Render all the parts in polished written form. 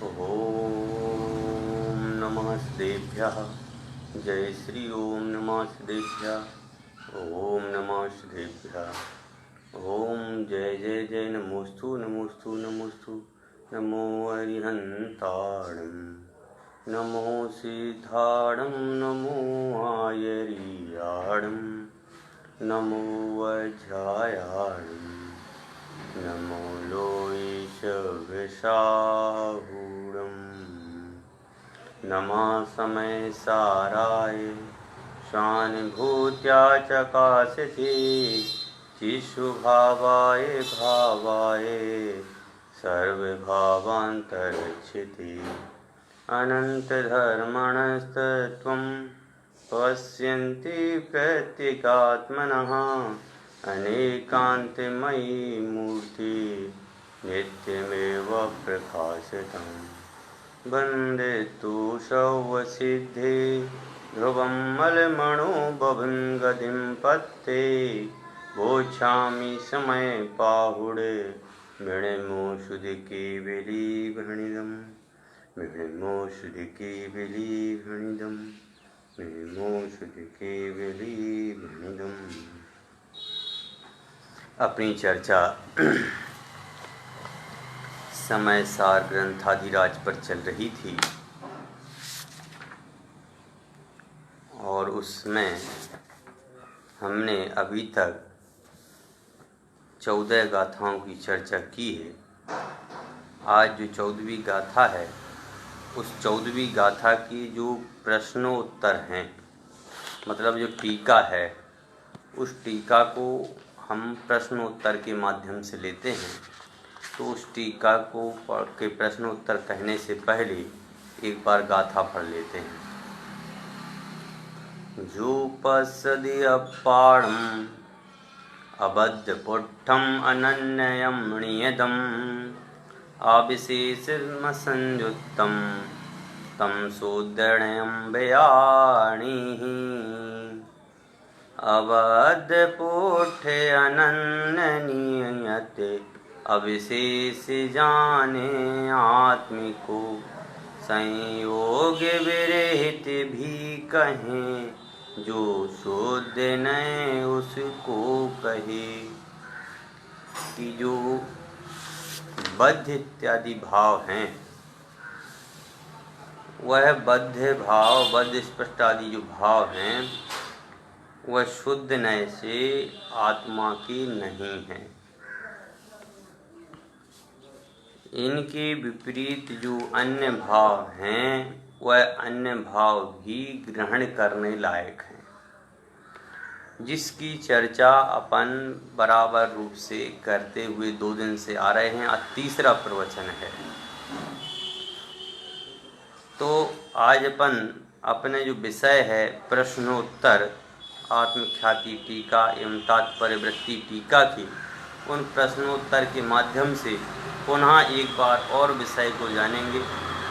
ओम नमः श्रीभ्यः। जय श्री ओम नमः श्रीभ्यः। ओम नमः श्रीभ्यः। ओम जय जय जय नमोस्तु नमोस्तु नमोस्तु। नमो अरिहंताणं नमो सिद्धाणं नमो आयर्याणं नमो वज्रायाणं नमो लोईशविषाहूढं नमः समय साराय स्वानुभूत्या चकाशते चिशुभावाय भावाय सर्वभावान्तरक्षिते अनन्तधर्मणस्तत्त्वं पश्यन्ति प्रत्येगात्मनः अनेकान्तमयी मूर्ति नित्यमेव प्रकाशितं वन्दे तु शौवसिद्धे ध्रुवं मलमणो बभङ्गदिं पत्ते वोच्छामि समय पाहुडे मृणिमोषुधिकेवलीभणिदं मृणिमोषुधिकेवलीभणिदं मृणिमोषुधिकेवलीभणिदम्। अपनी चर्चा समय सार ग्रंथाधिराज पर चल रही थी और उसमें हमने अभी तक 14 गाथाओं की चर्चा की है। आज जो 14वीं गाथा है उस 14वीं गाथा की जो प्रश्नोत्तर हैं, मतलब जो टीका है, उस टीका को हम प्रश्नोत्तर के माध्यम से लेते हैं। तो उस टीका को पढ़ के प्रश्नोत्तर कहने से पहले एक बार गाथा पढ़ लेते हैं। जो पश्यति अपारम् अबद्धपुट्ठम् अनन्यमणियदम् अविशेषमसंयुक्तं तं सोदण्यं बयाणिः अबद्धपुट्ठे अनन्यनियते अविशेष जाने आत्मिको संयोग विरहित भी कहें जो शुद्ध नहीं उसको कहे। कि जो बद्ध इत्यादि भाव हैं वह बद्ध भाव, बद्ध स्पष्ट आदि जो भाव हैं वह शुद्ध नय से आत्मा की नहीं है। इनके विपरीत जो अन्य भाव हैं वह अन्य भाव भी ग्रहण करने लायक हैं, जिसकी चर्चा अपन बराबर रूप से करते हुए 2 दिन से आ रहे हैं। आज तीसरा प्रवचन है। तो आज अपन अपने जो विषय है प्रश्नोत्तर आत्मख्याति टीका एवं तात्पर्य वृत्ति टीका की, उन प्रश्नोत्तर के माध्यम से पुनः एक बार और विषय को जानेंगे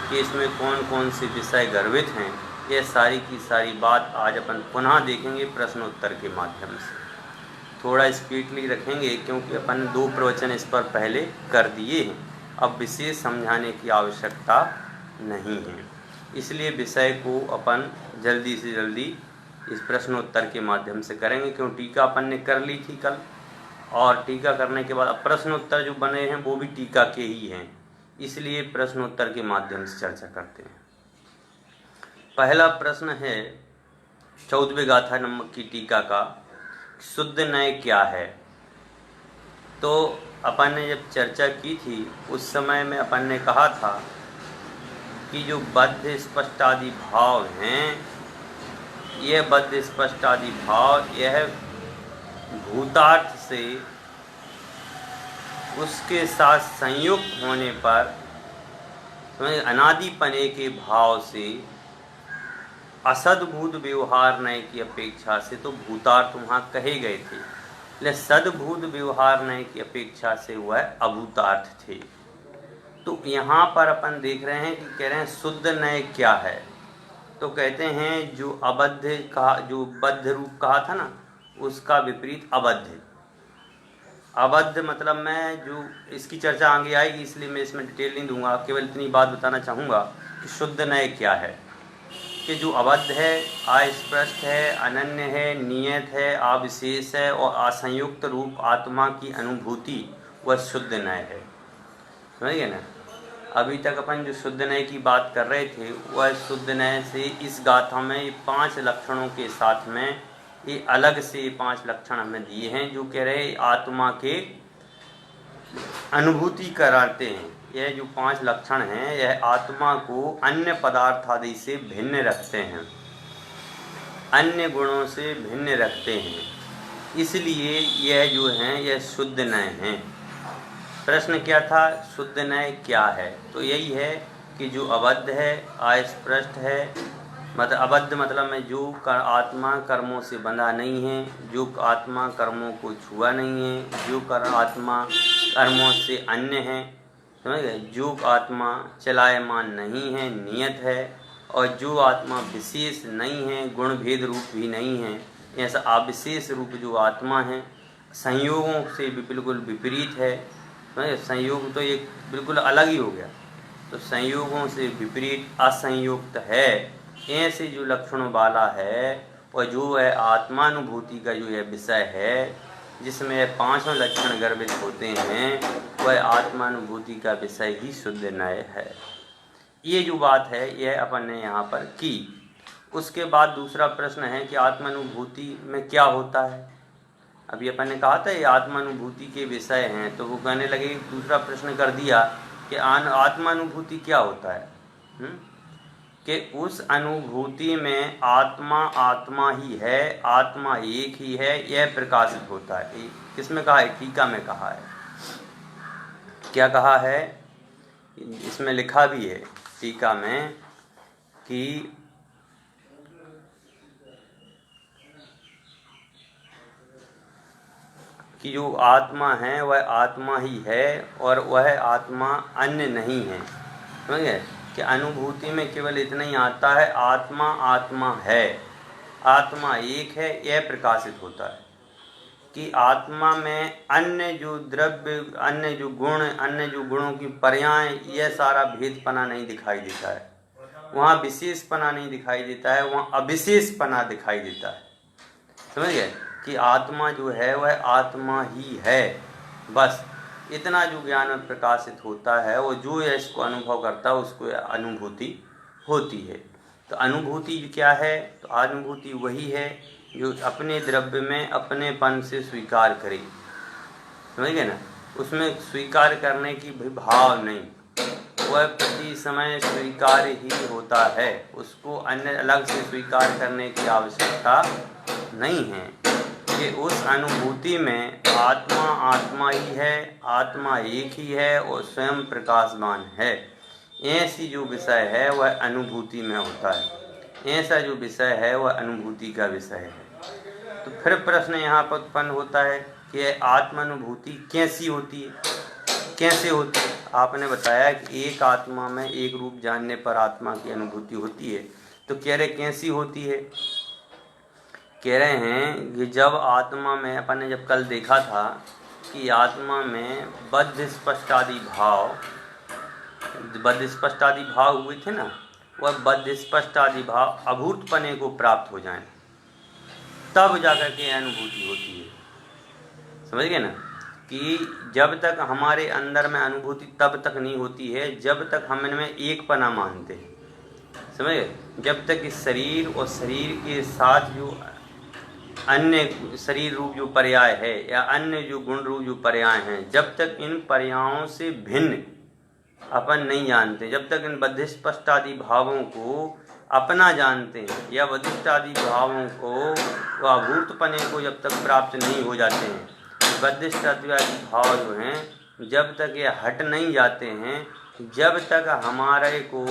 कि इसमें कौन कौन से विषय गर्भित हैं। ये सारी की सारी बात आज अपन पुनः देखेंगे प्रश्नोत्तर के माध्यम से। थोड़ा स्पीडली रखेंगे क्योंकि अपन 2 प्रवचन इस पर पहले कर दिए हैं, अब विशेष समझाने की आवश्यकता नहीं है। इसलिए विषय को अपन जल्दी से जल्दी इस प्रश्नोत्तर के माध्यम से करेंगे, क्यों टीका अपन ने कर ली थी कल, और टीका करने के बाद अब प्रश्नोत्तर जो बने हैं वो भी टीका के ही हैं। इसलिए प्रश्नोत्तर के माध्यम से चर्चा करते हैं। पहला प्रश्न है 14वें गाथा नंबर की टीका का, शुद्ध नय क्या है। तो अपन ने जब चर्चा की थी उस समय में अपन ने कहा था कि जो बद्ध स्पष्ट आदि भाव हैं, यह बद्ध स्पष्ट आदि भाव यह भूतार्थ से उसके साथ संयुक्त होने पर अनादिपने के भाव से असद्भूत व्यवहार नय की अपेक्षा से तो भूतार्थ वहाँ कहे गए थे, लेकिन सद्भूत व्यवहार नय की अपेक्षा से वह अभूतार्थ थे। तो यहाँ पर अपन देख रहे हैं कि कह रहे हैं शुद्ध नय क्या है। तो कहते हैं जो अबद्ध का, जो बद्ध रूप कहा था ना, उसका विपरीत अबद्ध। अबद्ध मतलब मैं जो इसकी चर्चा आगे आएगी इसलिए मैं इसमें डिटेल नहीं दूंगा, केवल इतनी बात बताना चाहूँगा कि शुद्ध नय क्या है। कि जो अबद्ध है, अस्पष्ट है, अनन्य है, नियत है, अविशेष है और असंयुक्त रूप आत्मा की अनुभूति वह शुद्ध नय है। समझ गए ना। अभी तक अपन जो शुद्ध नय की बात कर रहे थे वह शुद्ध नय से इस गाथा में ये 5 लक्षणों के साथ में ये अलग से 5 लक्षण हमें दिए हैं जो कह रहे आत्मा के अनुभूति कराते हैं। यह जो 5 लक्षण हैं यह आत्मा को अन्य पदार्थ आदि से भिन्न रखते हैं, अन्य गुणों से भिन्न रखते हैं, इसलिए यह जो हैं यह शुद्ध नय हैं। प्रश्न क्या था, शुद्ध नय क्या है? तो यही है कि जो अबद्ध है, अस्पष्ट है, मतलब अबद्ध मतलब में जो आत्मा कर्मों से बंधा नहीं है, जो आत्मा कर्मों को छुआ नहीं है, जो आत्मा कर्मों से अन्य है, समझ गए, जो आत्मा चलायमान नहीं है, नियत है, और जो आत्मा विशेष नहीं है, गुण भेद रूप भी नहीं है, ऐसा अविशेष रूप जो आत्मा है, संयोगों से भी बिल्कुल विपरीत है। संयोग तो एक बिल्कुल अलग ही हो गया, तो संयोगों से विपरीत असंयुक्त है, ऐसे जो लक्षणों वाला है और जो है आत्मानुभूति का जो यह विषय है जिसमें 5 लक्षण गर्भित होते हैं वह आत्मानुभूति का विषय ही शुद्ध नय है। ये जो बात है यह अपन ने यहाँ पर की। उसके बाद दूसरा प्रश्न है कि आत्मानुभूति में क्या होता है। अभी अपन ने कहा था ये आत्मानुभूति के विषय हैं, तो वो कहने लगे, दूसरा प्रश्न कर दिया कि आत्मानुभूति क्या होता है। कि उस अनुभूति में आत्मा आत्मा ही है, आत्मा एक ही है, यह प्रकाशित होता है। किसमें कहा है? टीका में कहा है। क्या कहा है? इसमें लिखा भी है टीका में कि जो आत्मा है वह आत्मा ही है और वह आत्मा अन्य नहीं है। समझ गए कि अनुभूति में केवल इतना ही आता है, आत्मा आत्मा है, आत्मा एक है, यह प्रकाशित होता है। कि आत्मा में अन्य जो द्रव्य, अन्य जो गुण, अन्य जो गुणों की पर्याय, यह सारा भेदपना नहीं दिखाई देता है। वहाँ विशेषपना नहीं दिखाई देता है, वहाँ अविशेषपना दिखाई देता है। समझ गए कि आत्मा जो है वह आत्मा ही है, बस इतना जो ज्ञान में प्रकाशित होता है, वो जो इसको अनुभव करता है उसको अनुभूति होती है। तो अनुभूति क्या है? तो अनुभूति वही है जो अपने द्रव्य में अपनेपन से स्वीकार करे। समझ गए ना। उसमें स्वीकार करने की भी भाव नहीं, वह प्रति समय स्वीकार ही होता है, उसको अन्य अलग से स्वीकार करने की आवश्यकता नहीं है। कि उस अनुभूति में आत्मा आत्मा ही है, आत्मा एक ही है और स्वयं प्रकाशमान है, ऐसी जो विषय है वह अनुभूति में होता है। ऐसा जो विषय है वह अनुभूति का विषय है। तो फिर प्रश्न यहाँ पर उत्पन्न होता है कि आत्मानुभूति कैसी होती है, कैसे होती है? आपने बताया कि एक आत्मा में एक रूप जानने पर आत्मा की अनुभूति होती है, तो कह रहे कैसी होती है? कह रहे हैं कि जब आत्मा में, अपन ने जब कल देखा था कि आत्मा में बद्ध स्पष्टादि भाव हुए थे ना, वह बद्ध स्पष्टादि भाव अभूतपने को प्राप्त हो जाएं, तब जाकर के अनुभूति होती है। समझ गए ना कि जब तक हमारे अंदर में अनुभूति तब तक नहीं होती है जब तक हम इनमें एक पना मानते हैं। समझ गए। जब तक इस शरीर और शरीर के साथ जो अन्य शरीर रूप जो पर्याय है या अन्य जो गुण रूप जो पर्याय हैं, जब तक इन पर्यायों से भिन्न अपन नहीं जानते, जब तक इन बद्धिस्पष्टादि भावों को अपना जानते हैं या बद्धिष्टादि भावों को व अभूतपने को जब तक प्राप्त नहीं हो जाते हैं, बद्धिष्टादि भाव जो हैं जब तक ये हट नहीं जाते हैं, जब तक हमारे को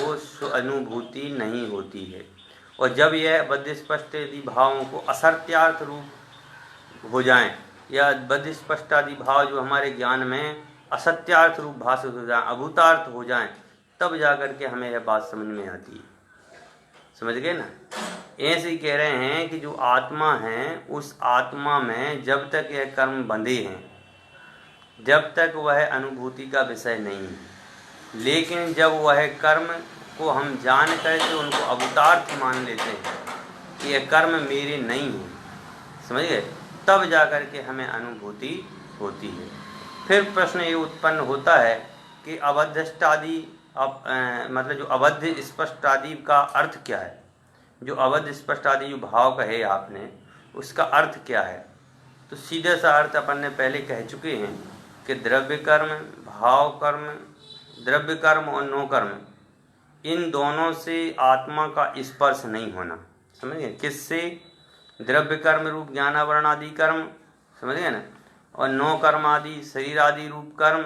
अनुभूति नहीं होती है। और जब यह बद्धिस्पष्टादि भावों को असत्यार्थ रूप हो जाएं या बद्धिस्पष्टादि भाव जो हमारे ज्ञान में असत्यार्थ रूप भाषित हो जाएं, अभूतार्थ हो जाएं, तब जाकर के हमें यह बात समझ में आती है। समझ गए ना। ऐसे ही कह रहे हैं कि जो आत्मा है उस आत्मा में जब तक यह कर्म बंधे हैं, जब तक वह अनुभूति का विषय नहीं है। लेकिन जब वह कर्म को हम जान करके उनको अभूतार्थ मान लेते हैं कि यह कर्म मेरे नहीं है, समझ गए, तब जा कर के हमें अनुभूति होती है। फिर प्रश्न ये उत्पन्न होता है कि अबद्धष्टादि मतलब जो अबद्ध स्पष्ट आदि का अर्थ क्या है। जो अबद्ध स्पष्ट आदि जो भाव कहे आपने, उसका अर्थ क्या है। तो सीधे सा अर्थ अपन ने पहले कह चुके हैं कि द्रव्य कर्म, भाव कर्म, द्रव्य कर्म और नो कर्म, इन दोनों से आत्मा का स्पर्श नहीं होना। समझ गए। किससे? द्रव्य कर्म रूप ज्ञानावरण आदि कर्म, समझ गए ना, और नो कर्म आदि शरीर आदि रूप कर्म,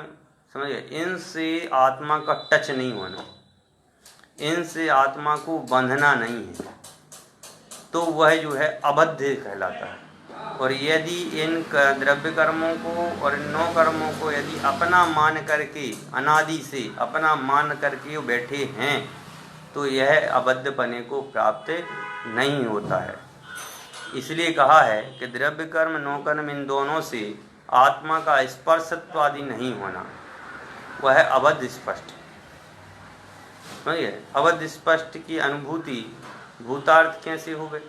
समझ गए, इनसे आत्मा का टच नहीं होना, इनसे आत्मा को बंधना नहीं है, तो वह जो है अबद्ध कहलाता है। और यदि इन द्रव्य कर्मों को और इन नौ कर्मों को यदि अपना मान करके, अनादि से अपना मान करके बैठे हैं, तो यह अबद्धपने को प्राप्त नहीं होता है। इसलिए कहा है कि द्रव्य कर्म नौ कर्म इन दोनों से आत्मा का स्पर्शत्व आदि नहीं होना, वह अबद्ध स्पष्ट। समझिए, अबद्ध स्पष्ट की अनुभूति भूतार्थ कैसे हो गई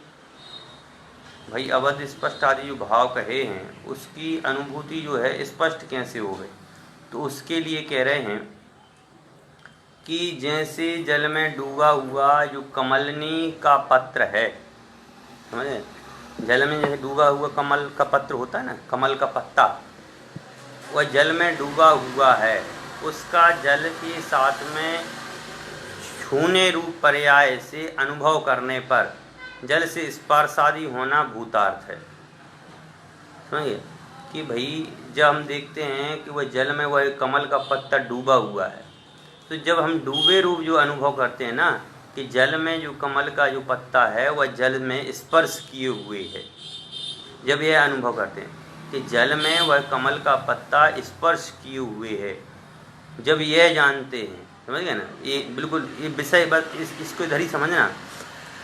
भाई? अबद्ध स्पष्ट आदि जो भाव कहे हैं उसकी अनुभूति जो है स्पष्ट कैसे हो गई? तो उसके लिए कह रहे हैं कि जैसे जल में डूबा हुआ जो कमलनी का पत्र है, समझे, जल में जैसे डूबा हुआ कमल का पत्र होता है ना, कमल का पत्ता, वह जल में डूबा हुआ है, उसका जल के साथ में छूने रूप पर्याय से अनुभव करने पर जल से स्पर्शादि होना भूतार्थ है। समझिए कि भाई जब हम देखते हैं कि वह जल में वह कमल का पत्ता डूबा हुआ है, तो जब हम डूबे रूप जो अनुभव करते हैं ना कि जल में जो कमल का जो पत्ता है वह जल में स्पर्श किए हुए है, जब यह अनुभव करते हैं कि जल में वह कमल का पत्ता स्पर्श किए हुए है, जब यह जानते हैं, समझ गए ना, ये बिल्कुल ये विषय बस इसको इधर ही समझना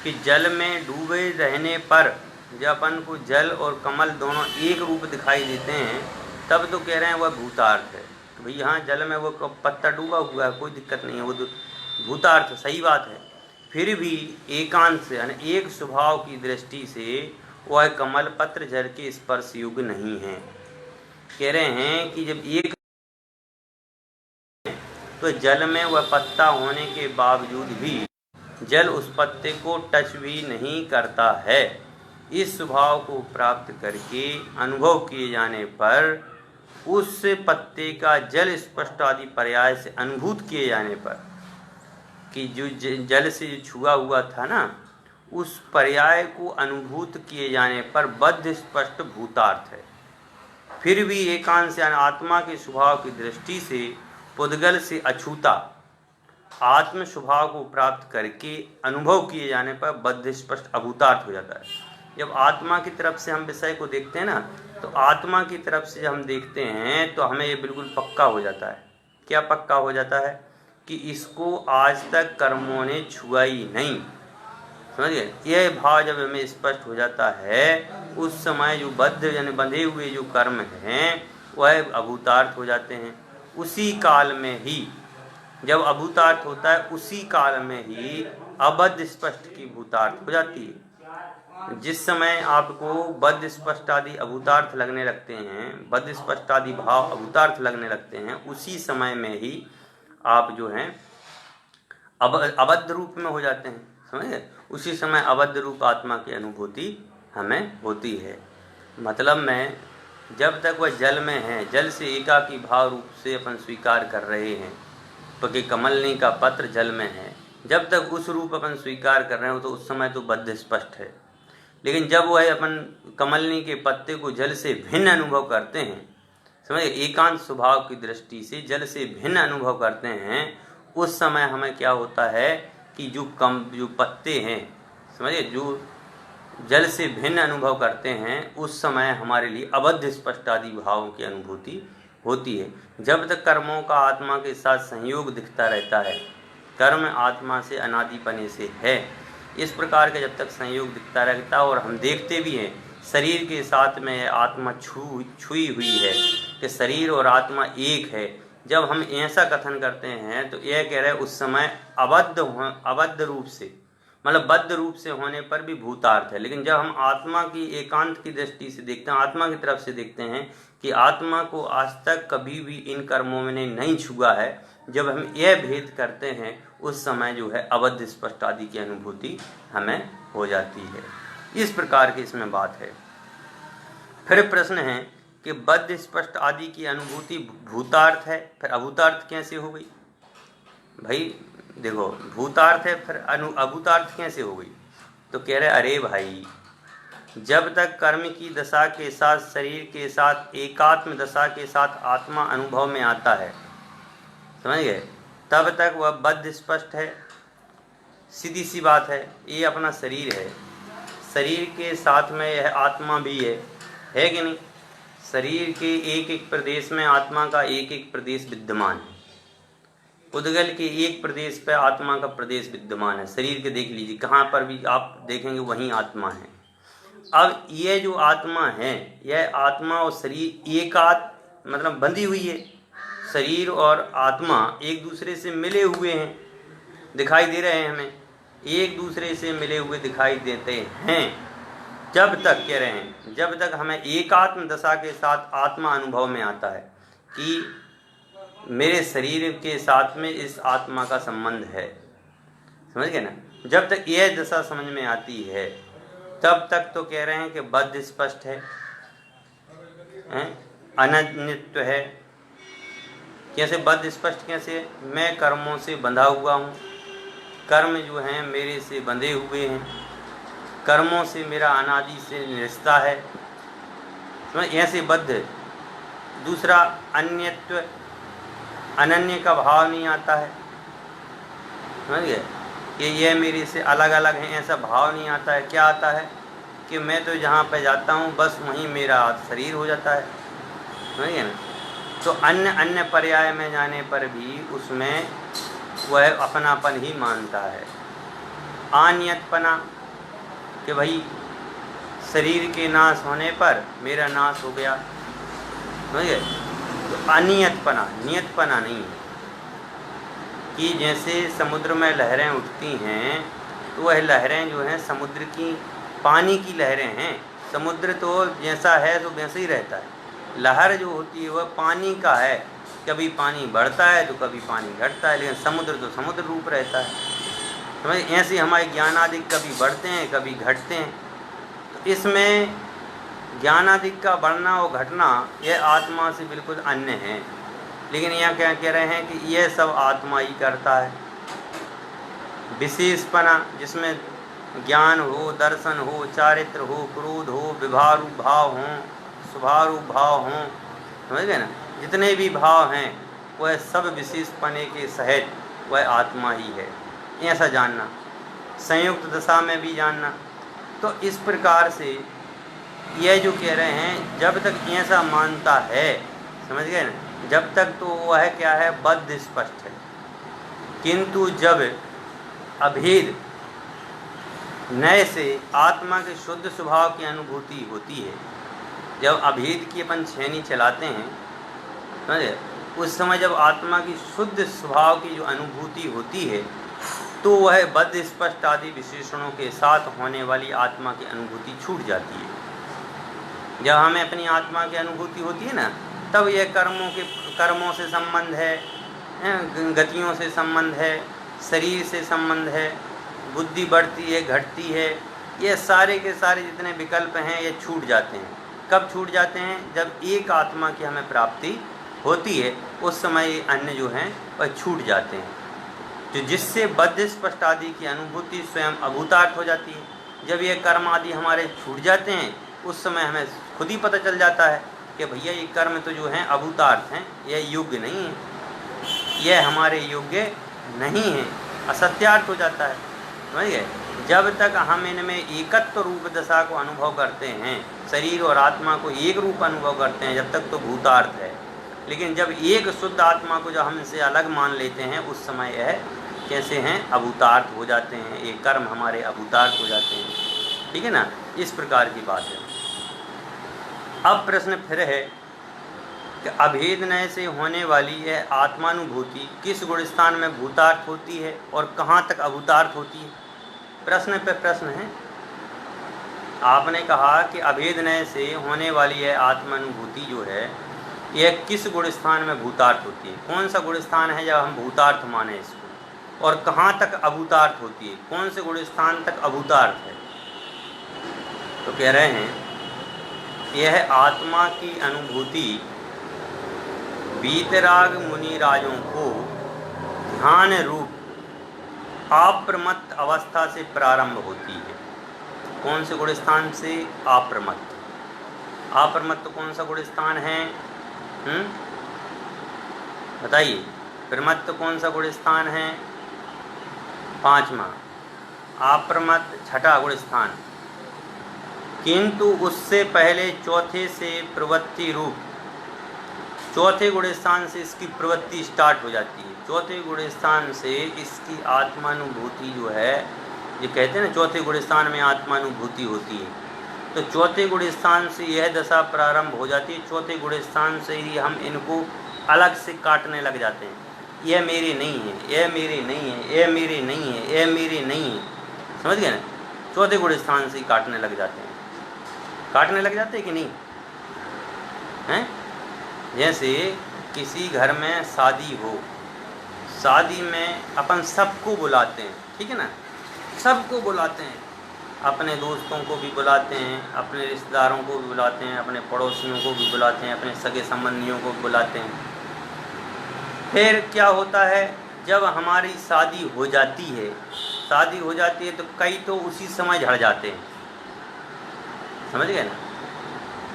कि जल में डूबे रहने पर जब अपन को जल और कमल दोनों एक रूप दिखाई देते हैं, तब तो कह रहे हैं वह भूतार्थ है। तो भाई यहाँ जल में वो पत्ता डूबा हुआ है, कोई दिक्कत नहीं है, वो तो भूतार्थ, सही बात है। फिर भी एकांत से यानी एक स्वभाव की दृष्टि से वह कमल पत्र जल के स्पर्श योग्य नहीं है। कह रहे हैं कि जब एक तो जल में वह पत्ता होने के बावजूद भी जल उस पत्ते को टच भी नहीं करता है। इस स्वभाव को प्राप्त करके अनुभव किए जाने पर उस पत्ते का जल स्पष्ट आदि पर्याय से अनुभूत किए जाने पर कि जो जल से छुआ हुआ था ना, उस पर्याय को अनुभूत किए जाने पर बद्ध स्पष्ट भूतार्थ है। फिर भी एकांत से आत्मा के स्वभाव की दृष्टि से पुद्गल से अछूता आत्म स्वभाव को प्राप्त करके अनुभव किए जाने पर बद्ध स्पष्ट अभूतार्थ हो जाता है। जब आत्मा की तरफ से हम विषय को देखते हैं ना, तो आत्मा की तरफ से हम देखते हैं तो हमें ये बिल्कुल पक्का हो जाता है। क्या पक्का हो जाता है? कि इसको आज तक कर्मों ने छुआ ही नहीं। समझिए, यह भाव जब हमें स्पष्ट हो जाता है, उस समय जो बद्ध यानी बंधे हुए जो कर्म हैं वह अभूतार्थ हो जाते हैं। उसी काल में ही जब अभूतार्थ होता है, उसी काल में ही अबद्ध स्पष्ट की भूतार्थ हो जाती है। जिस समय आपको बद्ध स्पष्ट आदि अभूतार्थ लगने लगते हैं, बद्ध स्पष्ट आदि भाव अभूतार्थ लगने लगते हैं, उसी समय में ही आप जो हैं अबद्ध रूप में हो जाते हैं। समझे, उसी समय अबद्ध रूप आत्मा की अनुभूति हमें होती है। मतलब में जब तक वह जल में है, जल से एकाकी भाव रूप से अपन स्वीकार कर रहे हैं, क्योंकि कमलनी का पत्र जल में है, जब तक उस रूप अपन स्वीकार कर रहे हो तो उस समय तो बद्ध स्पष्ट है। लेकिन जब वह अपन कमलनी के पत्ते को जल से भिन्न अनुभव करते हैं, समझिए एकांत स्वभाव की दृष्टि से जल से भिन्न अनुभव करते हैं, उस समय हमें क्या होता है कि जो पत्ते हैं, समझिए जो जल से भिन्न अनुभव करते हैं, उस समय हमारे लिए अबद्ध स्पष्ट आदि भावों की अनुभूति होती है। जब तक कर्मों का आत्मा के साथ संयोग दिखता रहता है, कर्म आत्मा से अनादिपने से है, इस प्रकार के जब तक संयोग दिखता रहता है और हम देखते भी हैं शरीर के साथ में आत्मा छुई हुई है कि शरीर और आत्मा एक है। जब हम ऐसा कथन करते हैं तो यह कह रहे हैं उस समय अबद्ध रूप से, मतलब बद्ध रूप से होने पर भी भूतार्थ है। लेकिन जब हम आत्मा की एकांत की दृष्टि से देखते हैं, आत्मा की तरफ से देखते हैं कि आत्मा को आज तक कभी भी इन कर्मों में नहीं छुआ है, जब हम यह भेद करते हैं उस समय जो है अबद्ध स्पष्ट आदि की अनुभूति हमें हो जाती है। इस प्रकार की इसमें बात है। फिर प्रश्न है कि बद्ध स्पष्ट आदि की अनुभूति भूतार्थ है, फिर अभूतार्थ कैसे हो गई? भाई देखो, भूतार्थ है फिर अभूतार्थ कैसे हो गई? तो कह रहे अरे भाई, जब तक कर्म की दशा के साथ शरीर के साथ एकात्म दशा के साथ आत्मा अनुभव में आता है, समझ गए, तब तक वह बद्ध स्पष्ट है। सीधी सी बात है, ये अपना शरीर है, शरीर के साथ में यह आत्मा भी है कि नहीं? शरीर के एक एक प्रदेश में आत्मा का एक एक प्रदेश विद्यमान है। उद्गल के एक प्रदेश पर आत्मा का प्रदेश विद्यमान है। शरीर के देख लीजिए, कहाँ पर भी आप देखेंगे वहीं आत्मा है। अब ये जो आत्मा है, यह आत्मा और शरीर मतलब बंधी हुई है। शरीर और आत्मा एक दूसरे से मिले हुए हैं, दिखाई दे रहे हैं हमें, एक दूसरे से मिले हुए दिखाई देते हैं। जब तक कह रहे हैं, जब तक हमें एकात्म दशा के साथ आत्मा अनुभव में आता है कि मेरे शरीर के साथ में इस आत्मा का संबंध है, समझ गए ना? जब तक यह दशा समझ में आती है तब तक तो कह रहे हैं कि बद्ध स्पष्ट है, अनन्यत्व है। कैसे बद्ध स्पष्ट? कैसे? मैं कर्मों से बंधा हुआ हूँ, कर्म जो हैं मेरे से बंधे हुए हैं, कर्मों से मेरा अनादि से रिश्ता है, ऐसे बद्ध। दूसरा अन्यत्व, अनन्य का भाव नहीं आता है, समझ गए, कि यह मेरे से अलग अलग हैं, ऐसा भाव नहीं आता है। क्या आता है कि मैं तो जहाँ पे जाता हूँ बस वहीं मेरा शरीर हो जाता है, समझ गए ना? तो अन्य अन्य पर्याय में जाने पर भी उसमें वह अपनापन ही मानता है। आनियतपना, कि भाई शरीर के नाश होने पर मेरा नाश हो गया, समझ गए? तो अनियतपना, नियतपना नहीं है कि जैसे समुद्र में लहरें उठती हैं तो वह लहरें जो हैं समुद्र की, पानी की लहरें हैं। समुद्र तो जैसा है तो वैसे ही रहता है, लहर जो होती है वह पानी का है, कभी पानी बढ़ता है तो कभी पानी घटता है, लेकिन समुद्र तो समुद्र रूप रहता है, समझ? ऐसे हमारे ज्ञानादिक कभी बढ़ते हैं कभी घटते हैं। तो इसमें ज्ञानादिक का बढ़ना और घटना यह आत्मा से बिल्कुल अन्य है। लेकिन यहाँ क्या कह रहे हैं कि यह सब आत्मा ही करता है। विशेषपना, जिसमें ज्ञान हो, दर्शन हो, चारित्र हो, क्रोध हो, विभारूप भाव हों, स्वभारूप भाव हों, समझ गए ना? जितने भी भाव हैं वह सब विशेषपने के सहित वह आत्मा ही है, ऐसा जानना। संयुक्त दशा में भी जानना। तो इस प्रकार से यह जो कह रहे हैं, जब तक ऐसा मानता है, समझ गए ना, जब तक तो वह क्या है, बद्ध स्पष्ट है। किंतु जब अभेद नए से आत्मा के शुद्ध स्वभाव की अनुभूति होती है, जब अभेद की अपन छेनी चलाते हैं, समझे, उस समय जब आत्मा की शुद्ध स्वभाव की जो अनुभूति होती है तो वह बद्ध स्पष्ट आदि विशेषणों के साथ होने वाली आत्मा की अनुभूति छूट जाती है। जब हमें अपनी आत्मा की अनुभूति होती है ना, तब यह कर्मों से संबंध है, गतियों से संबंध है, शरीर से संबंध है, बुद्धि बढ़ती है घटती है, ये सारे के सारे जितने विकल्प हैं ये छूट जाते हैं। कब छूट जाते हैं? जब एक आत्मा की हमें प्राप्ति होती है, उस समय अन्य जो हैं वह छूट जाते हैं, तो जिससे बद्ध स्पष्ट आदि की अनुभूति स्वयं अभूतार्थ हो जाती है। जब ये कर्म आदि हमारे छूट जाते हैं उस समय हमें खुद ही पता चल जाता है कि भैया ये कर्म तो जो हैं अभूतार्थ हैं, यह योग्य नहीं है, यह हमारे योग्य नहीं है, असत्यार्थ हो जाता है, समझिए। जब तक हम इनमें एकत्व रूप दशा को अनुभव करते हैं, शरीर और आत्मा को एक रूप अनुभव करते हैं, जब तक तो भूतार्थ है। लेकिन जब एक शुद्ध आत्मा को जब हम इनसे अलग मान लेते हैं, उस समय यह कैसे हैं, अभूतार्थ हो जाते हैं, ये कर्म हमारे अभूतार्थ हो जाते हैं, ठीक है ना। इस प्रकार की बात है। अब प्रश्न फिर है कि अभेद नय से होने वाली यह आत्मानुभूति किस गुण स्थान में भूतार्थ होती है और कहाँ तक अभूतार्थ होती है। प्रश्न पे प्रश्न है। आपने कहा कि अभेद नय से होने वाली यह आत्मानुभूति जो है यह किस गुण स्थान में भूतार्थ होती है। कौन सा गुण स्थान है जब हम भूतार्थ माने इसको, और कहाँ तक अभूतार्थ होती है, कौन से गुण स्थान तक अभूतार्थ है। तो कह रहे हैं यह आत्मा की अनुभूति वीतराग मुनिराजों को ध्यान रूप अप्रमत्त अवस्था से प्रारंभ होती है। कौन से गुण स्थान से? अप्रमत्त। अप्रमत्त कौन सा गुण स्थान है? बताइए। प्रमत्त कौन सा गुण स्थान है? 5वां। अप्रमत्त 6ठा गुण स्थान। किंतु उससे पहले चौथे से प्रवृत्ति रूप, चौथे गुण स्थान से इसकी प्रवृत्ति स्टार्ट हो जाती है। चौथे गुण स्थान से इसकी आत्मानुभूति जो है, ये कहते हैं ना चौथे गुण स्थान में आत्मानुभूति होती है, तो चौथे गुण स्थान से यह दशा प्रारंभ हो जाती है। चौथे गुण स्थान से ही हम इनको अलग से काटने लग जाते हैं। यह मेरे नहीं है, यह मेरे नहीं है, यह मेरे नहीं है, यह मेरे नहीं है। समझ गए ना? चौथे गुण स्थान से ही काटने लग जाते हैं। काटने लग जाते हैं कि नहीं हैं? जैसे किसी घर में शादी हो, शादी में अपन सबको बुलाते हैं, ठीक है ना? सबको बुलाते हैं, अपने दोस्तों को भी बुलाते हैं, अपने रिश्तेदारों को भी बुलाते हैं, अपने पड़ोसियों को भी बुलाते हैं, अपने सगे संबंधियों को भी बुलाते हैं। फिर क्या होता है, जब हमारी शादी हो जाती है, शादी हो जाती है तो कई तो उसी समय झड़ जाते हैं। समझ गए ना?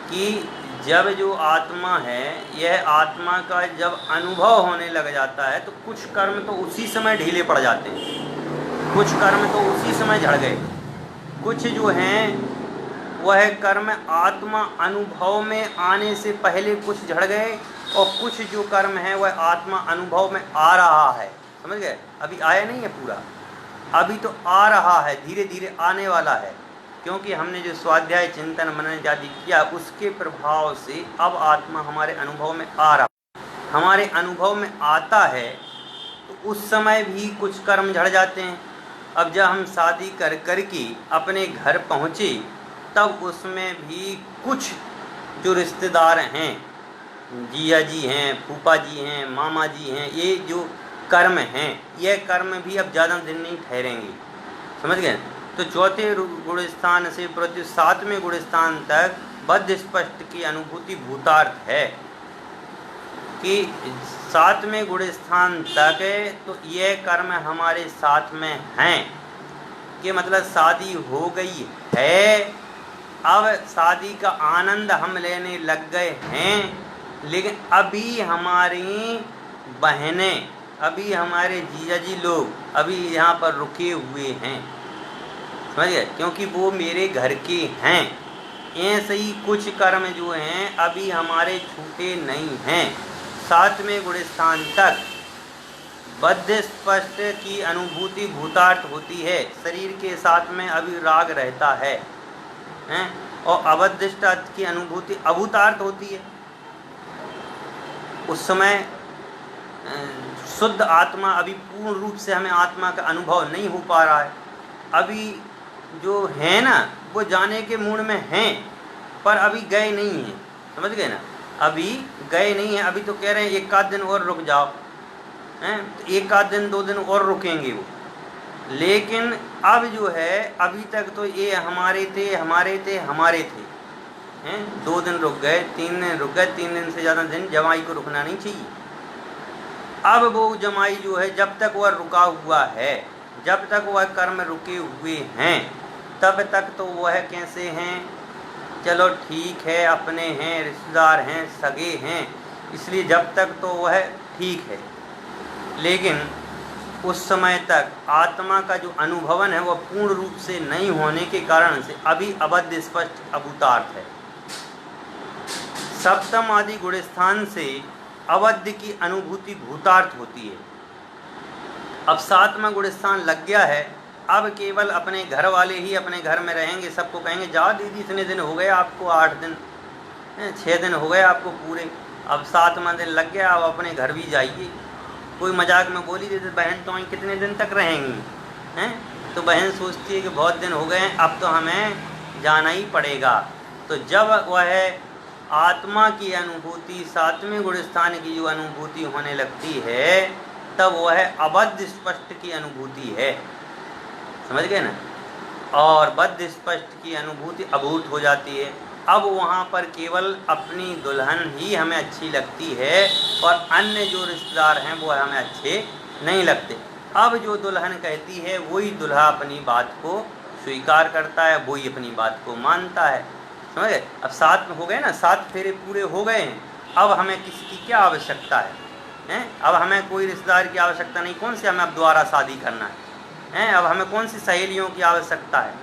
कि जब जो आत्मा है, यह आत्मा का जब अनुभव होने लग जाता है तो कुछ कर्म तो उसी समय ढीले पड़ जाते हैं, कुछ कर्म तो उसी समय झड़ गए, कुछ जो हैं वह कर्म आत्मा अनुभव में आने से पहले कुछ झड़ गए, और कुछ जो कर्म है वह आत्मा अनुभव में आ रहा है। समझ गए? अभी आया नहीं है पूरा, अभी तो आ रहा है, धीरे धीरे आने वाला है। क्योंकि हमने जो स्वाध्याय चिंतन मनन आदि किया उसके प्रभाव से अब आत्मा हमारे अनुभव में आ रहा, हमारे अनुभव में आता है, तो उस समय भी कुछ कर्म झड़ जाते हैं। अब जब हम शादी कर के अपने घर पहुँचे, तब उसमें भी कुछ जो रिश्तेदार हैं, जिया जी हैं, फूफा जी हैं, मामा जी हैं, ये जो कर्म हैं, यह कर्म भी अब ज़्यादा दिन नहीं ठहरेंगे। समझ गए? तो चौथे गुण स्थान से प्रति 7वें गुण स्थान तक बद्ध स्पष्ट की अनुभूति भूतार्थ है कि 7वें गुण स्थान तक तो यह कर्म हमारे साथ में हैं, कि मतलब शादी हो गई है, अब शादी का आनंद हम लेने लग गए हैं, लेकिन अभी हमारी बहनें, अभी हमारे जीजा जी लोग अभी यहाँ पर रुके हुए हैं। समझ गए? क्योंकि वो मेरे घर के हैं। ऐसे ही कुछ कर्म जो हैं अभी हमारे छूटे नहीं हैं। 7वें गुण स्थान तक बद्ध स्पष्ट की अनुभूति भूतार्थ होती है, शरीर के साथ में अभी राग रहता है, और अबद्धिष्ट की अनुभूति अभूतार्थ होती है। उस समय शुद्ध आत्मा अभी पूर्ण रूप से हमें आत्मा का अनुभव नहीं हो पा रहा है। अभी जो है ना वो जाने के मूड में हैं, पर अभी गए नहीं हैं। समझ गए ना? अभी गए नहीं हैं, अभी तो कह रहे हैं एक आध दिन और रुक जाओ, हैं? तो एक आध दिन 2 दिन और रुकेंगे वो। लेकिन अब जो है अभी तक तो ये हमारे थे, हैं? 2 दिन रुक गए, 3 दिन रुक गए, 3 दिन से ज़्यादा दिन जमाई को रुकना नहीं चाहिए। अब वो जमाई जो है जब तक वह रुका हुआ है, जब तक वह कर्म रुके हुए हैं, तब तक तो वह कैसे हैं, चलो ठीक है, अपने हैं, रिश्तेदार हैं, सगे हैं, इसलिए जब तक तो वह ठीक है। लेकिन उस समय तक आत्मा का जो अनुभवन है वह पूर्ण रूप से नहीं होने के कारण से अभी अबद्ध स्पष्ट अभूतार्थ है। सप्तम आदि गुण स्थान से अबद्ध की अनुभूति भूतार्थ होती है। अब 7वां गुण स्थान लग गया है, अब केवल अपने घर वाले ही अपने घर में रहेंगे, सबको कहेंगे जाओ दीदी इतने दिन हो गए आपको, 8 दिन, 6 दिन हो गए आपको पूरे, अब 7वां दिन लग गया, अब अपने घर भी जाइए। कोई मजाक में बोली देते बहन तो कितने दिन तक रहेंगी हैं, तो बहन सोचती है कि बहुत दिन हो गए, अब तो हमें जाना ही पड़ेगा। तो जब वह आत्मा की अनुभूति, 7वें गुण स्थान की जो अनुभूति होने लगती है, तब वह अबद्ध स्पष्ट की अनुभूति है, समझ गए ना। और बद्ध स्पष्ट की अनुभूति अभूत हो जाती है। अब वहाँ पर केवल अपनी दुल्हन ही हमें अच्छी लगती है और अन्य जो रिश्तेदार हैं वो हमें अच्छे नहीं लगते। अब जो दुल्हन कहती है वही दुल्हा अपनी बात को स्वीकार करता है, वही अपनी बात को मानता है, समझ गए। अब 7 हो गए ना, 7 फेरे पूरे हो गए हैं, अब हमें किसी की क्या आवश्यकता है? अब हमें कोई रिश्तेदार की आवश्यकता नहीं, कौन से हमें अब दोबारा शादी करना है? अब हमें कौन सी सहेलियों की आवश्यकता है?